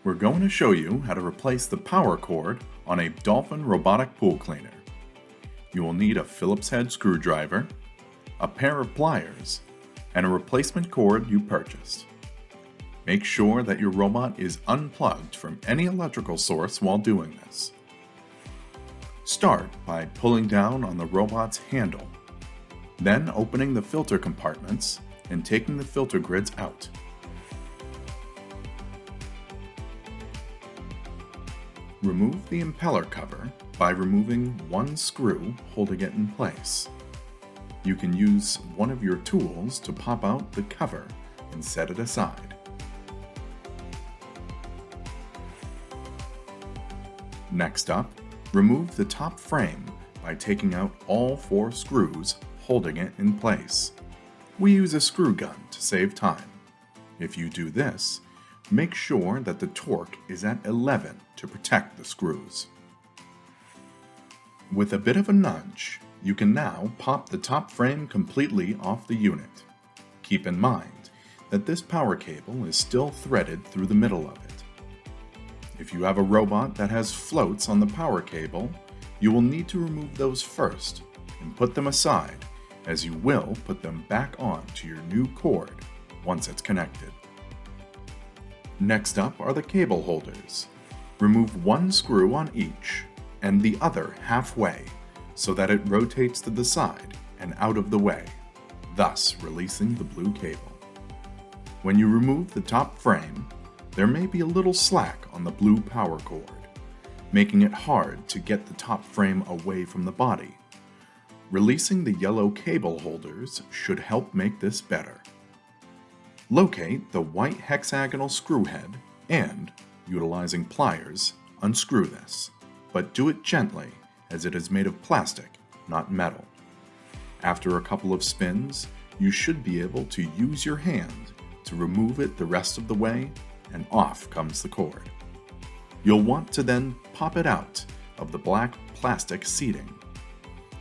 We're going to show you how to replace the power cord on a Dolphin Robotic pool cleaner. You will need a Phillips head screwdriver, a pair of pliers, and a replacement cord you purchased. Make sure that your robot is unplugged from any electrical source while doing this. Start by pulling down on the robot's handle, then opening the filter compartments and taking the filter grids out. Remove the impeller cover by removing one screw holding it in place. You can use one of your tools to pop out the cover and set it aside. Next up, remove the top frame by taking out all 4 screws holding it in place. We use a screw gun to save time. If you do this, make sure that the torque is at 11 to protect the screws. With a bit of a nudge, you can now pop the top frame completely off the unit. Keep in mind that this power cable is still threaded through the middle of it. If you have a robot that has floats on the power cable, you will need to remove those first and put them aside, as you will put them back on to your new cord once it's connected. Next up are the cable holders. Remove one screw on each and the other halfway so that it rotates to the side and out of the way, thus releasing the blue cable. When you remove the top frame, there may be a little slack on the blue power cord, making it hard to get the top frame away from the body. Releasing the yellow cable holders should help make this better. Locate the white hexagonal screw head and, utilizing pliers, unscrew this, but do it gently as it is made of plastic, not metal. After a couple of spins, you should be able to use your hand to remove it the rest of the way, and off comes the cord. You'll want to then pop it out of the black plastic seating.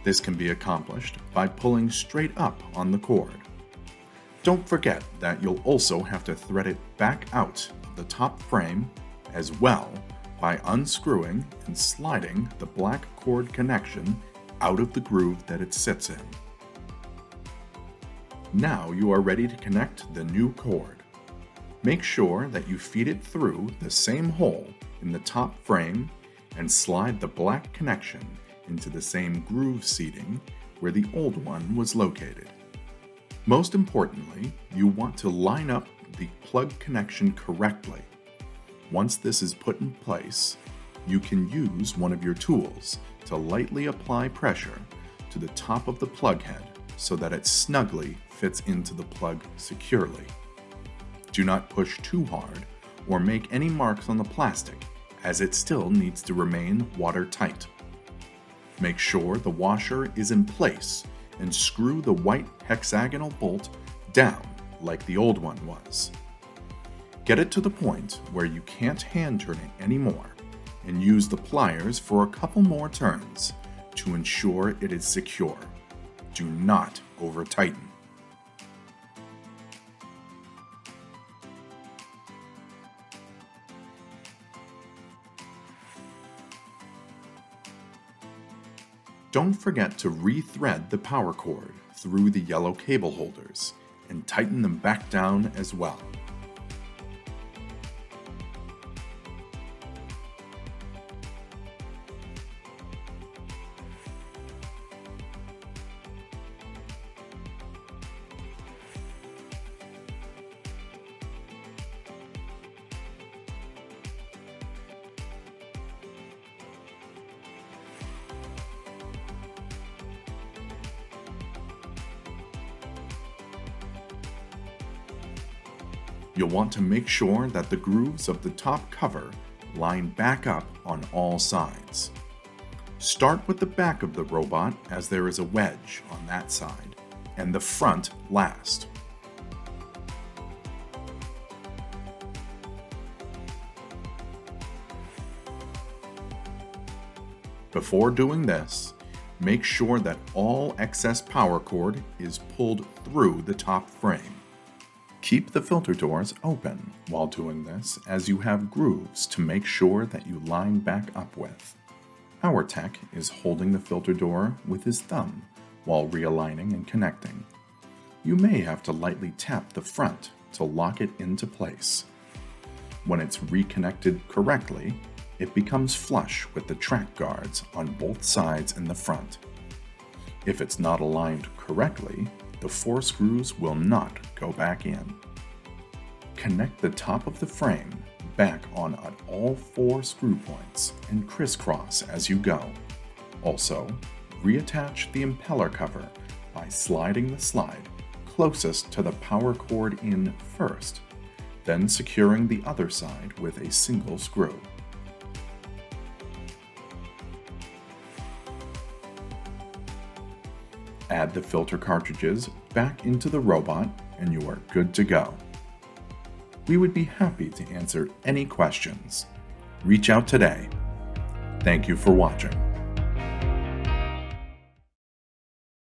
This can be accomplished by pulling straight up on the cord. Don't forget that you'll also have to thread it back out of the top frame as well by unscrewing and sliding the black cord connection out of the groove that it sits in. Now you are ready to connect the new cord. Make sure that you feed it through the same hole in the top frame and slide the black connection into the same groove seating where the old one was located. Most importantly, you want to line up the plug connection correctly. Once this is put in place, you can use one of your tools to lightly apply pressure to the top of the plug head so that it snugly fits into the plug securely. Do not push too hard or make any marks on the plastic, as it still needs to remain watertight. Make sure the washer is in place and screw the white hexagonal bolt down like the old one was. Get it to the point where you can't hand turn it anymore and use the pliers for a couple more turns to ensure it is secure. Do not over-tighten. Don't forget to re-thread the power cord through the yellow cable holders and tighten them back down as well. You'll want to make sure that the grooves of the top cover line back up on all sides. Start with the back of the robot as there is a wedge on that side, and the front last. Before doing this, make sure that all excess power cord is pulled through the top frame. Keep the filter doors open while doing this, as you have grooves to make sure that you line back up with. Our tech is holding the filter door with his thumb while realigning and connecting. You may have to lightly tap the front to lock it into place. When it's reconnected correctly, it becomes flush with the track guards on both sides in the front. If it's not aligned correctly, the 4 screws will not go back in. Connect the top of the frame back on at all 4 screw points and crisscross as you go. Also, reattach the impeller cover by sliding the slide closest to the power cord in first, then securing the other side with a single screw. Add the filter cartridges back into the robot and you are good to go. We would be happy to answer any questions. Reach out today. Thank you for watching.